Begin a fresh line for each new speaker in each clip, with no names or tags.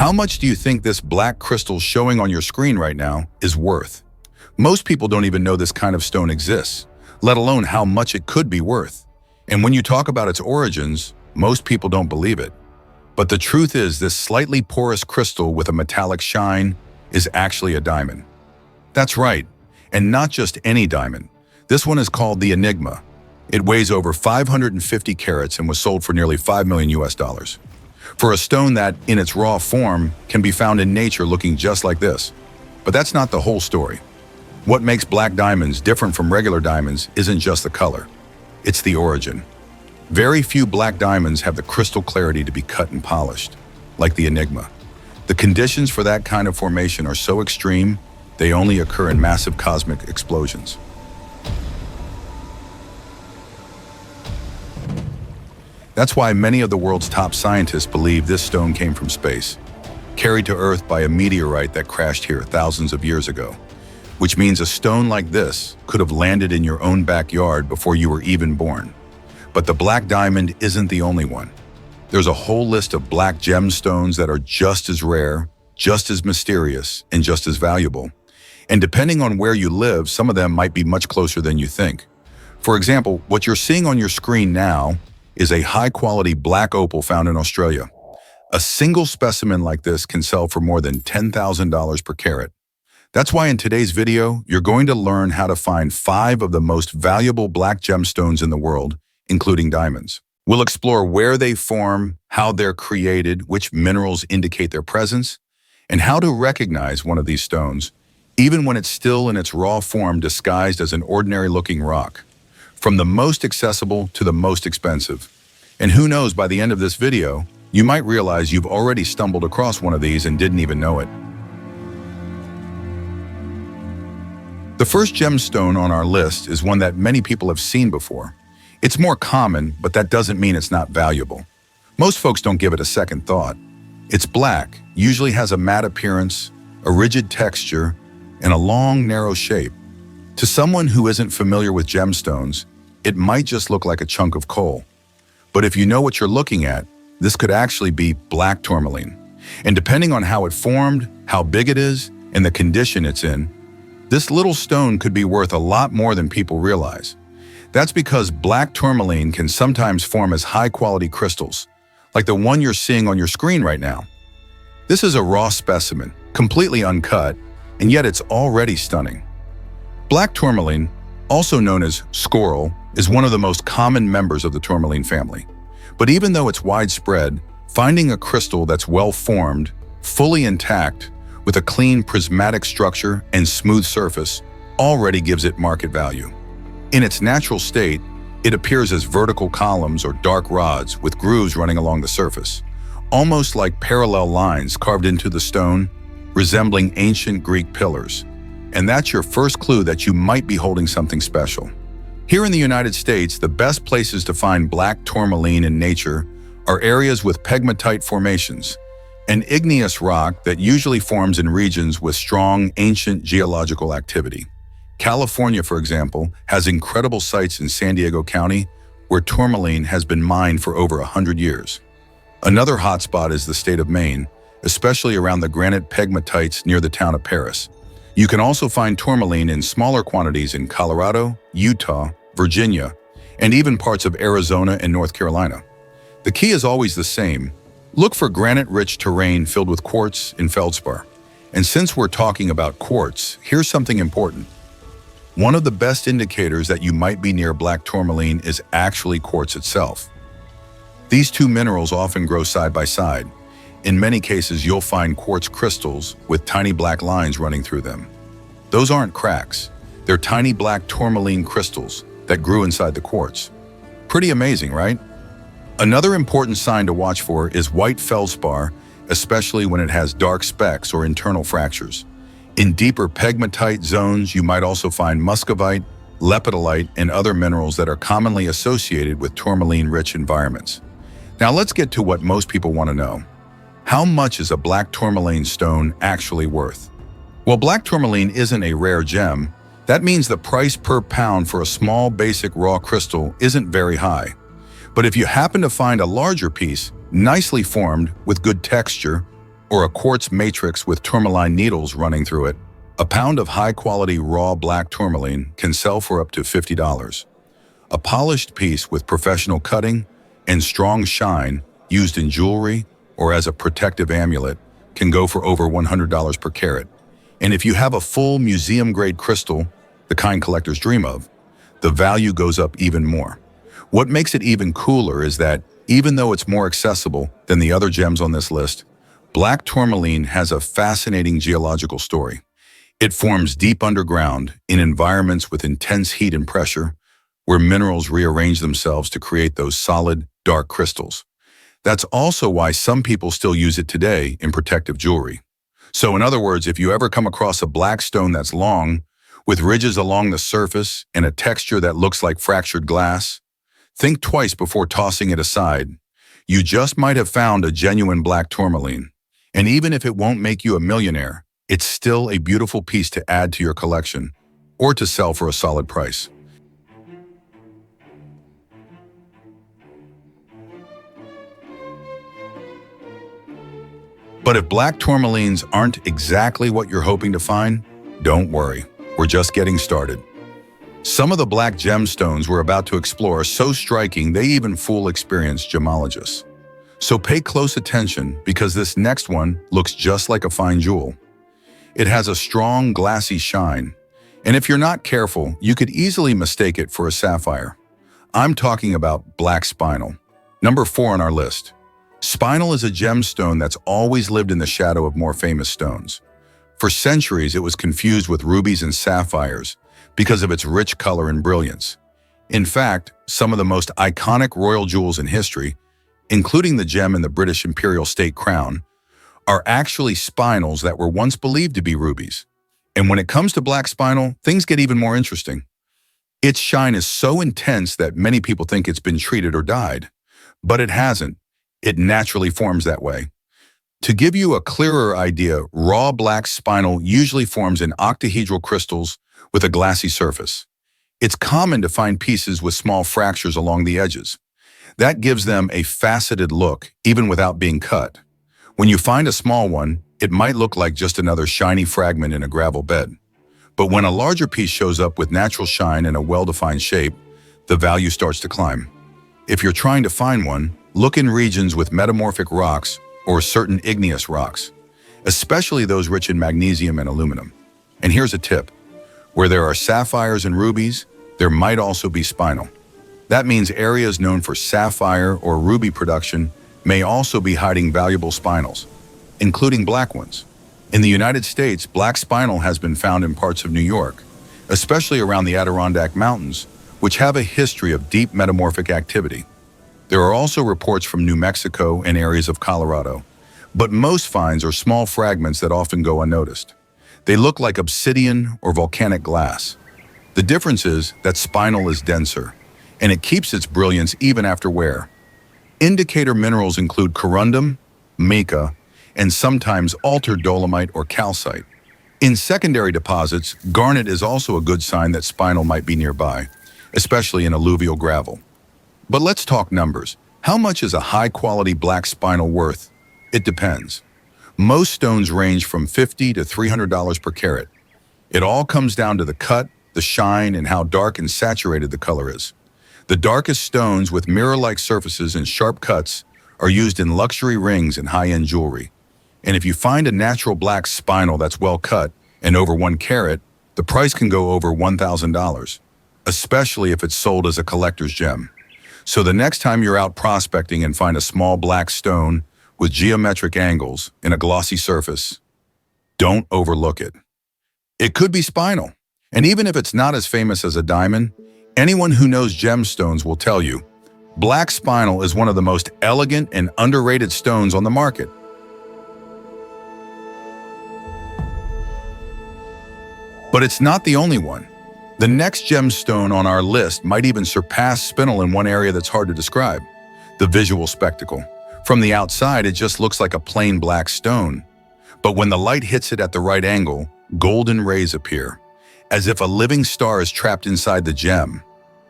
How much do you think this black crystal showing on your screen right now is worth? Most people don't even know this kind of stone exists, let alone how much it could be worth. And when you talk about its origins, most people don't believe it. But the truth is, this slightly porous crystal with a metallic shine is actually a diamond. That's right, and not just any diamond. This one is called the Enigma. It weighs over 550 carats and was sold for nearly $5 million US. For a stone that, in its raw form, can be found in nature looking just like this. But that's not the whole story. What makes black diamonds different from regular diamonds isn't just the color. It's the origin. Very few black diamonds have the crystal clarity to be cut and polished, like the Enigma. The conditions for that kind of formation are so extreme, they only occur in massive cosmic explosions. That's why many of the world's top scientists believe this stone came from space, carried to Earth by a meteorite that crashed here thousands of years ago, which means a stone like this could have landed in your own backyard before you were even born. But the black diamond isn't the only one. There's a whole list of black gemstones that are just as rare, just as mysterious, and just as valuable. And depending on where you live, some of them might be much closer than you think. For example, what you're seeing on your screen now is a high-quality black opal found in Australia. A single specimen like this can sell for more than $10,000 per carat. That's why in today's video, you're going to learn how to find 5 of the most valuable black gemstones in the world, including diamonds. We'll explore where they form, how they're created, which minerals indicate their presence, and how to recognize one of these stones, even when it's still in its raw form disguised as an ordinary-looking rock. From the most accessible to the most expensive. And who knows, by the end of this video, you might realize you've already stumbled across one of these and didn't even know it. The first gemstone on our list is one that many people have seen before. It's more common, but that doesn't mean it's not valuable. Most folks don't give it a second thought. It's black, usually has a matte appearance, a rigid texture, and a long, narrow shape. To someone who isn't familiar with gemstones, it might just look like a chunk of coal. But if you know what you're looking at, this could actually be black tourmaline. And depending on how it formed, how big it is, and the condition it's in, this little stone could be worth a lot more than people realize. That's because black tourmaline can sometimes form as high-quality crystals, like the one you're seeing on your screen right now. This is a raw specimen, completely uncut, and yet it's already stunning. Black tourmaline, also known as scoral, is one of the most common members of the tourmaline family. But even though it's widespread, finding a crystal that's well-formed, fully intact, with a clean prismatic structure and smooth surface already gives it market value. In its natural state, it appears as vertical columns or dark rods with grooves running along the surface, almost like parallel lines carved into the stone, resembling ancient Greek pillars. And that's your first clue that you might be holding something special. Here in the United States, the best places to find black tourmaline in nature are areas with pegmatite formations, an igneous rock that usually forms in regions with strong ancient geological activity. California, for example, has incredible sites in San Diego County where tourmaline has been mined for over 100 years. Another hotspot is the state of Maine, especially around the granite pegmatites near the town of Paris. You can also find tourmaline in smaller quantities in Colorado, Utah, Virginia, and even parts of Arizona and North Carolina. The key is always the same. Look for granite-rich terrain filled with quartz and feldspar. And since we're talking about quartz, here's something important. One of the best indicators that you might be near black tourmaline is actually quartz itself. These two minerals often grow side by side. In many cases, you'll find quartz crystals with tiny black lines running through them. Those aren't cracks. They're tiny black tourmaline crystals that grew inside the quartz. Pretty amazing, right? Another important sign to watch for is white feldspar, especially when it has dark specks or internal fractures. In deeper pegmatite zones, you might also find muscovite, lepidolite, and other minerals that are commonly associated with tourmaline-rich environments. Now let's get to what most people want to know. How much is a black tourmaline stone actually worth? Well, black tourmaline isn't a rare gem. That means the price per pound for a small, basic raw crystal isn't very high. But if you happen to find a larger piece, nicely formed, with good texture, or a quartz matrix with tourmaline needles running through it, a pound of high-quality raw black tourmaline can sell for up to $50. A polished piece with professional cutting and strong shine used in jewelry or as a protective amulet can go for over $100 per carat. And if you have a full museum-grade crystal, the kind collectors dream of, the value goes up even more. What makes it even cooler is that, even though it's more accessible than the other gems on this list, black tourmaline has a fascinating geological story. It forms deep underground in environments with intense heat and pressure, where minerals rearrange themselves to create those solid, dark crystals. That's also why some people still use it today in protective jewelry. So in other words, if you ever come across a black stone that's long, with ridges along the surface and a texture that looks like fractured glass, think twice before tossing it aside. You just might have found a genuine black tourmaline. And even if it won't make you a millionaire, it's still a beautiful piece to add to your collection or to sell for a solid price. But if black tourmalines aren't exactly what you're hoping to find, don't worry, we're just getting started. Some of the black gemstones we're about to explore are so striking they even fool experienced gemologists. So pay close attention because this next one looks just like a fine jewel. It has a strong, glassy shine, and if you're not careful, you could easily mistake it for a sapphire. I'm talking about black spinal. Number 4 on our list. Spinal is a gemstone that's always lived in the shadow of more famous stones. For centuries, it was confused with rubies and sapphires because of its rich color and brilliance. In fact, some of the most iconic royal jewels in history, including the gem in the British imperial state crown, are actually spinals that were once believed to be rubies. And when it comes to black spinal, things get even more interesting. Its shine is so intense that many people think it's been treated or dyed, but it hasn't. It naturally forms that way. To give you a clearer idea, raw black spinal usually forms in octahedral crystals with a glassy surface. It's common to find pieces with small fractures along the edges. That gives them a faceted look, even without being cut. When you find a small one, it might look like just another shiny fragment in a gravel bed. But when a larger piece shows up with natural shine and a well-defined shape, the value starts to climb. If you're trying to find one, look in regions with metamorphic rocks or certain igneous rocks, especially those rich in magnesium and aluminum. And here's a tip. Where there are sapphires and rubies, there might also be spinal. That means areas known for sapphire or ruby production may also be hiding valuable spinals, including black ones. In the United States, black spinal has been found in parts of New York, especially around the Adirondack Mountains, which have a history of deep metamorphic activity. There are also reports from New Mexico and areas of Colorado, but most finds are small fragments that often go unnoticed. They look like obsidian or volcanic glass. The difference is that spinal is denser, and it keeps its brilliance even after wear. Indicator minerals include corundum, mica, and sometimes altered dolomite or calcite. In secondary deposits, garnet is also a good sign that spinal might be nearby, especially in alluvial gravel. But let's talk numbers. How much is a high-quality black spinal worth? It depends. Most stones range from $50 to $300 per carat. It all comes down to the cut, the shine, and how dark and saturated the color is. The darkest stones with mirror-like surfaces and sharp cuts are used in luxury rings and high-end jewelry. And if you find a natural black spinal that's well cut and over 1 carat, the price can go over $1,000, especially if it's sold as a collector's gem. So the next time you're out prospecting and find a small black stone with geometric angles and a glossy surface, don't overlook it. It could be spinal, and even if it's not as famous as a diamond, anyone who knows gemstones will tell you, black spinal is one of the most elegant and underrated stones on the market. But it's not the only one. The next gemstone on our list might even surpass Spinal in one area that's hard to describe: the visual spectacle. From the outside, it just looks like a plain black stone. But when the light hits it at the right angle, golden rays appear, as if a living star is trapped inside the gem.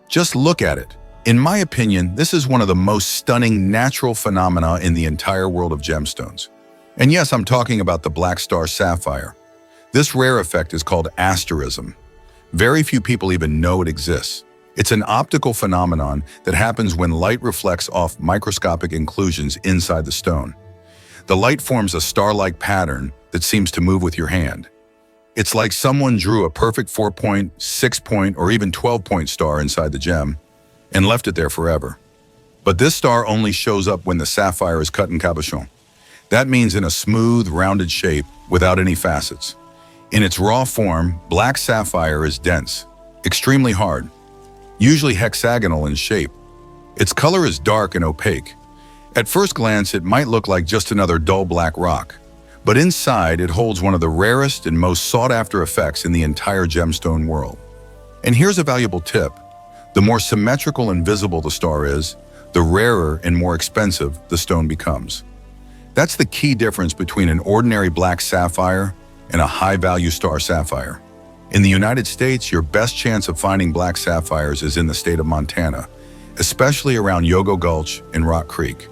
Just look at it. In my opinion, this is one of the most stunning natural phenomena in the entire world of gemstones. And yes, I'm talking about the black star sapphire. This rare effect is called asterism. Very few people even know it exists. It's an optical phenomenon that happens when light reflects off microscopic inclusions inside the stone. The light forms a star-like pattern that seems to move with your hand. It's like someone drew a perfect 4-point, 6-point, or even 12-point star inside the gem and left it there forever. But this star only shows up when the sapphire is cut in cabochon. That means in a smooth, rounded shape without any facets. In its raw form, black sapphire is dense, extremely hard, usually hexagonal in shape. Its color is dark and opaque. At first glance, it might look like just another dull black rock, but inside it holds one of the rarest and most sought-after effects in the entire gemstone world. And here's a valuable tip. The more symmetrical and visible the star is, the rarer and more expensive the stone becomes. That's the key difference between an ordinary black sapphire and a high-value star sapphire. In the United States, your best chance of finding black sapphires is in the state of Montana, especially around Yogo Gulch and Rock Creek.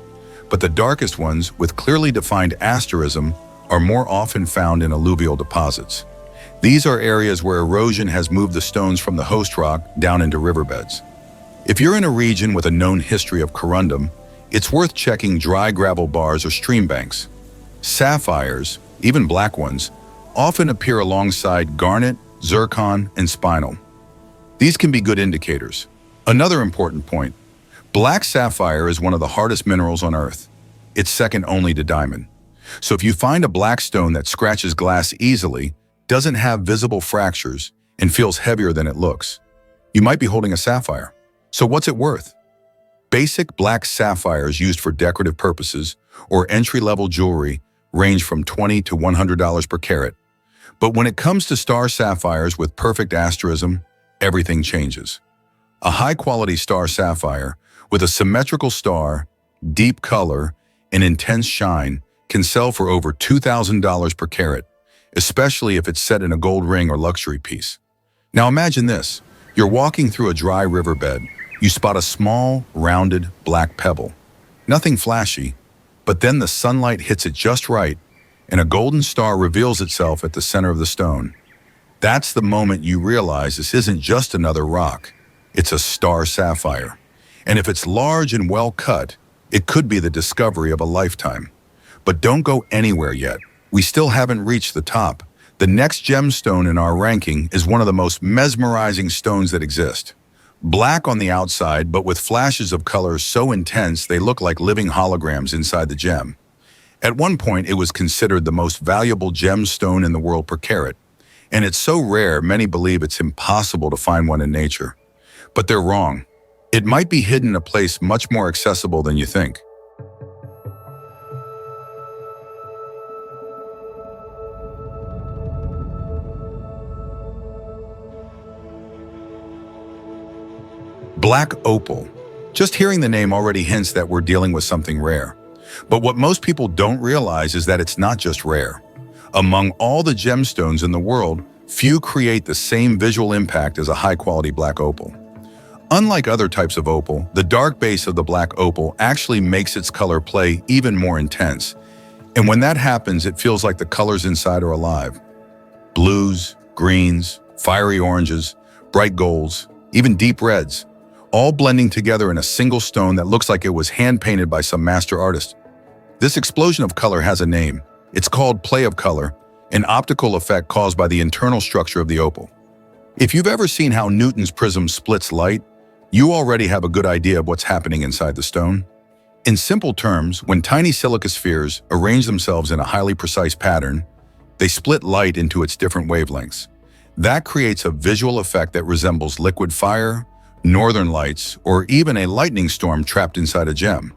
But the darkest ones, with clearly defined asterism, are more often found in alluvial deposits. These are areas where erosion has moved the stones from the host rock down into riverbeds. If you're in a region with a known history of corundum, it's worth checking dry gravel bars or stream banks. Sapphires, even black ones, often appear alongside garnet, zircon, and spinal. These can be good indicators. Another important point, black sapphire is one of the hardest minerals on Earth. It's second only to diamond. So if you find a black stone that scratches glass easily, doesn't have visible fractures, and feels heavier than it looks, you might be holding a sapphire. So what's it worth? Basic black sapphires used for decorative purposes or entry-level jewelry range from $20 to $100 per carat. But when it comes to star sapphires with perfect asterism, everything changes. A high-quality star sapphire with a symmetrical star, deep color, and intense shine can sell for over $2,000 per carat, especially if it's set in a gold ring or luxury piece. Now imagine this. You're walking through a dry riverbed. You spot a small, rounded, black pebble. Nothing flashy, but then the sunlight hits it just right, and a golden star reveals itself at the center of the stone. That's the moment you realize this isn't just another rock. It's a star sapphire. And if it's large and well cut, it could be the discovery of a lifetime. But don't go anywhere yet. We still haven't reached the top. The next gemstone in our ranking is one of the most mesmerizing stones that exist. Black on the outside, but with flashes of color so intense they look like living holograms inside the gem. At one point, it was considered the most valuable gemstone in the world per carat. And it's so rare, many believe it's impossible to find one in nature. But they're wrong. It might be hidden in a place much more accessible than you think. Black opal. Just hearing the name already hints that we're dealing with something rare. But what most people don't realize is that it's not just rare. Among all the gemstones in the world, few create the same visual impact as a high-quality black opal. Unlike other types of opal, the dark base of the black opal actually makes its color play even more intense. And when that happens, it feels like the colors inside are alive. Blues, greens, fiery oranges, bright golds, even deep reds, all blending together in a single stone that looks like it was hand-painted by some master artist. This explosion of color has a name. It's called play of color, an optical effect caused by the internal structure of the opal. If you've ever seen how Newton's prism splits light, you already have a good idea of what's happening inside the stone. In simple terms, when tiny silica spheres arrange themselves in a highly precise pattern, they split light into its different wavelengths. That creates a visual effect that resembles liquid fire, northern lights, or even a lightning storm trapped inside a gem.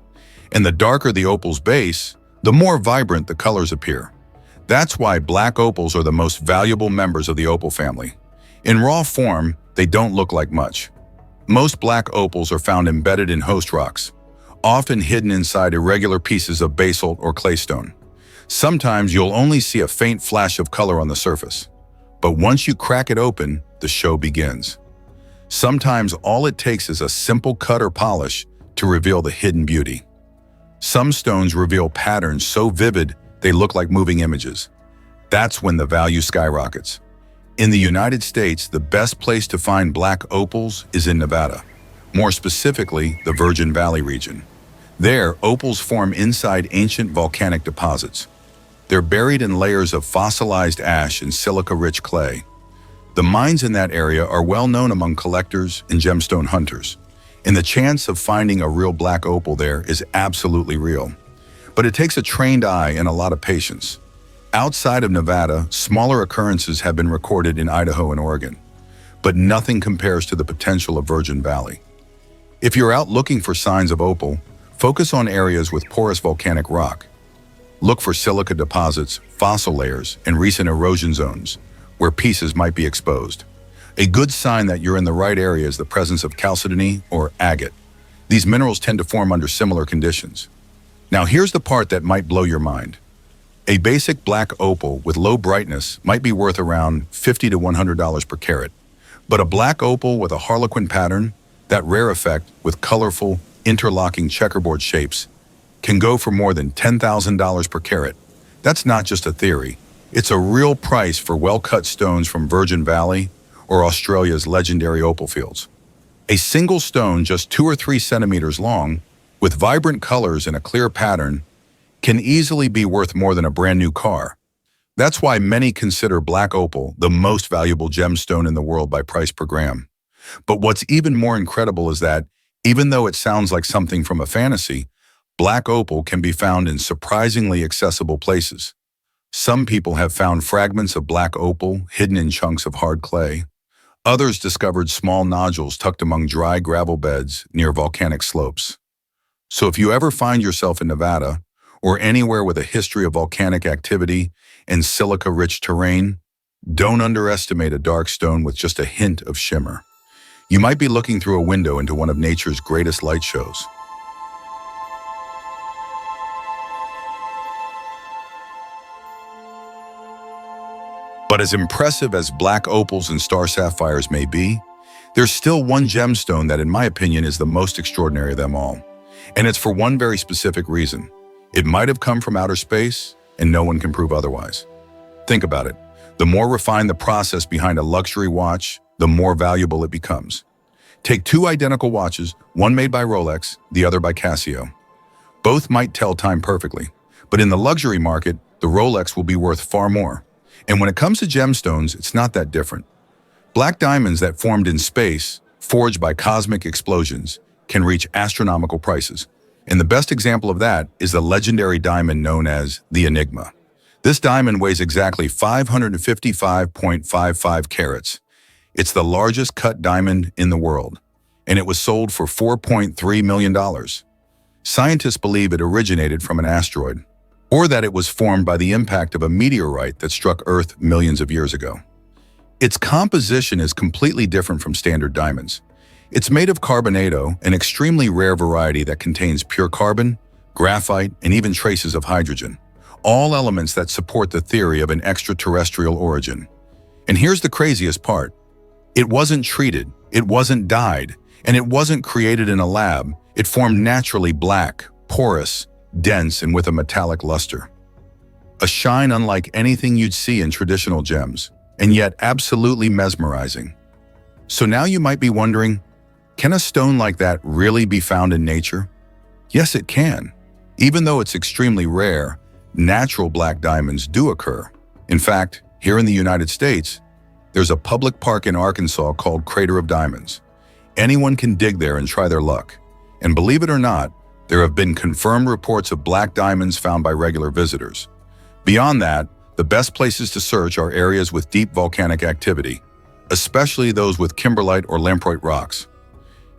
And the darker the opal's base, the more vibrant the colors appear. That's why black opals are the most valuable members of the opal family. In raw form, they don't look like much. Most black opals are found embedded in host rocks, often hidden inside irregular pieces of basalt or claystone. Sometimes you'll only see a faint flash of color on the surface. But once you crack it open, the show begins. Sometimes all it takes is a simple cut or polish to reveal the hidden beauty. Some stones reveal patterns so vivid They look like moving images. That's when the value skyrockets. In the United States, the best place to find black opals is in Nevada, more specifically, the Virgin Valley region. There, opals form inside ancient volcanic deposits. They're buried in layers of fossilized ash and silica-rich clay. The mines in that area are well known among collectors and gemstone hunters, and the chance of finding a real black opal there is absolutely real. But it takes a trained eye and a lot of patience. Outside of Nevada, smaller occurrences have been recorded in Idaho and Oregon, but nothing compares to the potential of Virgin Valley. If you're out looking for signs of opal, focus on areas with porous volcanic rock. Look for silica deposits, fossil layers, and recent erosion zones, where pieces might be exposed. A good sign that you're in the right area is the presence of chalcedony or agate. These minerals tend to form under similar conditions. Now here's the part that might blow your mind. A basic black opal with low brightness might be worth around $50 to $100 per carat. But a black opal with a harlequin pattern, that rare effect with colorful, interlocking checkerboard shapes, can go for more than $10,000 per carat. That's not just a theory. It's a real price for well-cut stones from Virgin Valley or Australia's legendary opal fields. A single stone just 2 or 3 centimeters long, with vibrant colors and a clear pattern, can easily be worth more than a brand new car. That's why many consider black opal the most valuable gemstone in the world by price per gram. But what's even more incredible is that, even though it sounds like something from a fantasy, black opal can be found in surprisingly accessible places. Some people have found fragments of black opal hidden in chunks of hard clay. Others discovered small nodules tucked among dry gravel beds near volcanic slopes. So if you ever find yourself in Nevada, or anywhere with a history of volcanic activity and silica-rich terrain, don't underestimate a dark stone with just a hint of shimmer. You might be looking through a window into one of nature's greatest light shows. But as impressive as black opals and star sapphires may be, there's still one gemstone that, in my opinion, is the most extraordinary of them all. And it's for one very specific reason. It might have come from outer space, and no one can prove otherwise. Think about it. The more refined the process behind a luxury watch, the more valuable it becomes. Take 2 identical watches, one made by Rolex, the other by Casio. Both might tell time perfectly, but in the luxury market, the Rolex will be worth far more. And when it comes to gemstones, it's not that different. Black diamonds that formed in space, forged by cosmic explosions, can reach astronomical prices. And the best example of that is the legendary diamond known as the Enigma. This diamond weighs exactly 555.55 carats. It's the largest cut diamond in the world, and it was sold for $4.3 million. Scientists believe it originated from an asteroid, or that it was formed by the impact of a meteorite that struck Earth millions of years ago. Its composition is completely different from standard diamonds. It's made of carbonado, an extremely rare variety that contains pure carbon, graphite, and even traces of hydrogen, all elements that support the theory of an extraterrestrial origin. And here's the craziest part. It wasn't treated, it wasn't dyed, and it wasn't created in a lab. It formed naturally black, porous, dense, and with a metallic luster. A shine unlike anything you'd see in traditional gems, and yet absolutely mesmerizing. So now you might be wondering, can a stone like that really be found in nature? Yes, it can. Even though it's extremely rare, natural black diamonds do occur. In fact, here in the United States, there's a public park in Arkansas called Crater of Diamonds. Anyone can dig there and try their luck. And believe it or not, there have been confirmed reports of black diamonds found by regular visitors. Beyond that, the best places to search are areas with deep volcanic activity, especially those with kimberlite or lamproite rocks.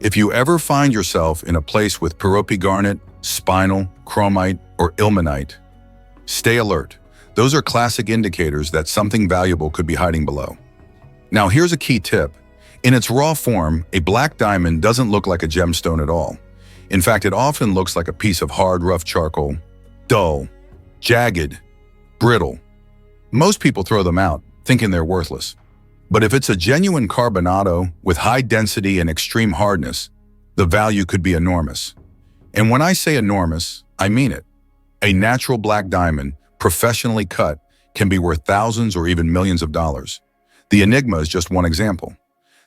If you ever find yourself in a place with pyrope garnet, spinal, chromite, or ilmenite, stay alert. Those are classic indicators that something valuable could be hiding below. Now here's a key tip. In its raw form, a black diamond doesn't look like a gemstone at all. In fact, it often looks like a piece of hard, rough charcoal. Dull, jagged, brittle. Most people throw them out, thinking they're worthless. But if it's a genuine carbonado with high density and extreme hardness, the value could be enormous. And when I say enormous, I mean it. A natural black diamond, professionally cut, can be worth thousands or even millions of dollars. The Enigma is just one example.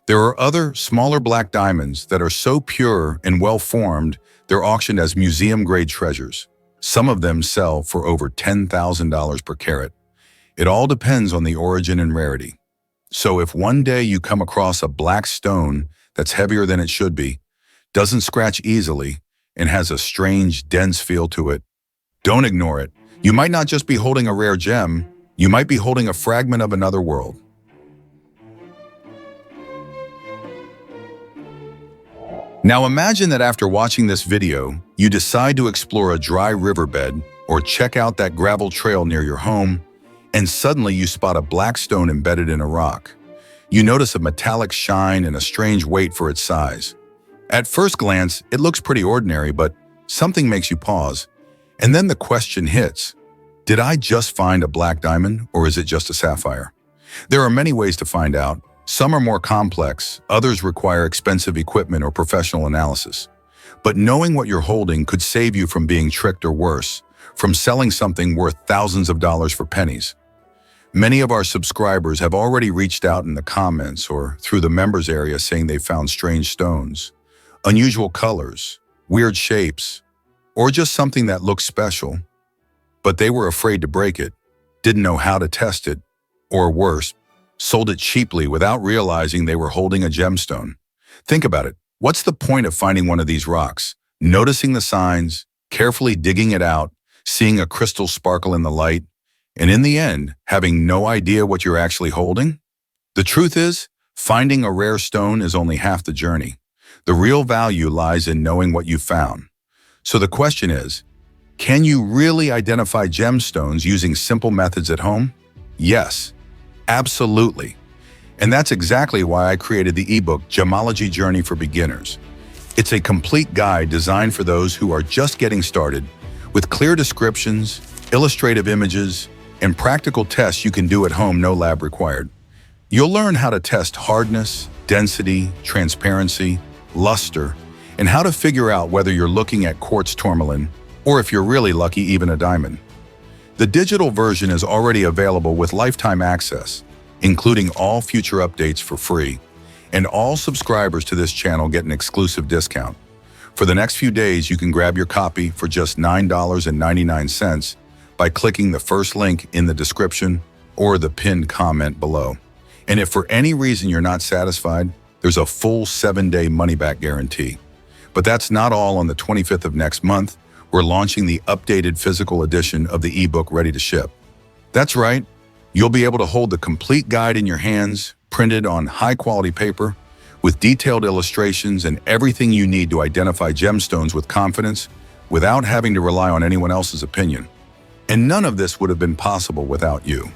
There are other, smaller black diamonds that are so pure and well-formed, they're auctioned as museum-grade treasures. Some of them sell for over $10,000 per carat. It all depends on the origin and rarity. So if one day you come across a black stone that's heavier than it should be, doesn't scratch easily, and has a strange, dense feel to it, don't ignore it. You might not just be holding a rare gem, you might be holding a fragment of another world. Now imagine that after watching this video, you decide to explore a dry riverbed or check out that gravel trail near your home, and suddenly you spot a black stone embedded in a rock. You notice a metallic shine and a strange weight for its size. At first glance, it looks pretty ordinary, but something makes you pause. And then the question hits, did I just find a black diamond, or is it just a sapphire? There are many ways to find out. Some are more complex, others require expensive equipment or professional analysis. But knowing what you're holding could save you from being tricked or worse, from selling something worth thousands of dollars for pennies. Many of our subscribers have already reached out in the comments or through the members area saying they found strange stones, unusual colors, weird shapes, or just something that looks special. But they were afraid to break it, didn't know how to test it, or worse, sold it cheaply without realizing they were holding a gemstone. Think about it. What's the point of finding one of these rocks, noticing the signs, carefully digging it out, seeing a crystal sparkle in the light, and in the end, having no idea what you're actually holding? The truth is, finding a rare stone is only half the journey. The real value lies in knowing what you found. So the question is, can you really identify gemstones using simple methods at home? Yes. Absolutely. And that's exactly why I created the ebook Gemology Journey for Beginners. It's a complete guide designed for those who are just getting started, with clear descriptions, illustrative images, and practical tests you can do at home, no lab required. You'll learn how to test hardness, density, transparency, luster, and how to figure out whether you're looking at quartz tourmaline, or if you're really lucky, even a diamond. The digital version is already available with lifetime access, including all future updates for free, and all subscribers to this channel get an exclusive discount. For the next few days, you can grab your copy for just $9.99 by clicking the first link in the description or the pinned comment below. And if for any reason you're not satisfied, there's a full 7-day money-back guarantee. But that's not all. On the 25th of next month, we're launching the updated physical edition of the ebook ready to ship. That's right, you'll be able to hold the complete guide in your hands, printed on high-quality paper, with detailed illustrations and everything you need to identify gemstones with confidence, without having to rely on anyone else's opinion. And none of this would have been possible without you.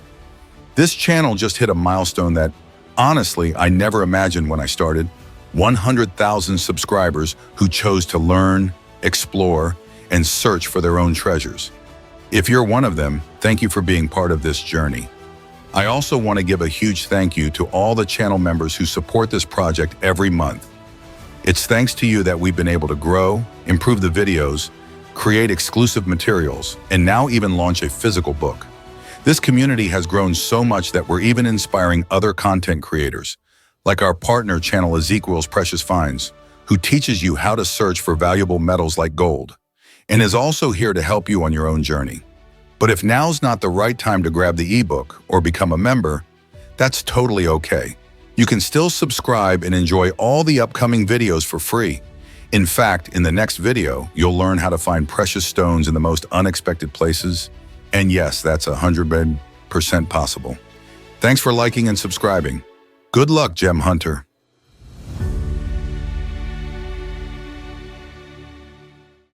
This channel just hit a milestone that, honestly, I never imagined when I started. 100,000 subscribers who chose to learn, explore, and search for their own treasures. If you're one of them, thank you for being part of this journey. I also want to give a huge thank you to all the channel members who support this project every month. It's thanks to you that we've been able to grow, improve the videos, create exclusive materials, and now even launch a physical book. This community has grown so much that we're even inspiring other content creators, like our partner channel Ezekiel's Precious Finds, who teaches you how to search for valuable metals like gold, and is also here to help you on your own journey. But if now's not the right time to grab the ebook or become a member, that's totally okay. You can still subscribe and enjoy all the upcoming videos for free. In fact, in the next video, you'll learn how to find precious stones in the most unexpected places. And yes, that's 100% possible. Thanks for liking and subscribing. Good luck, Gem Hunter.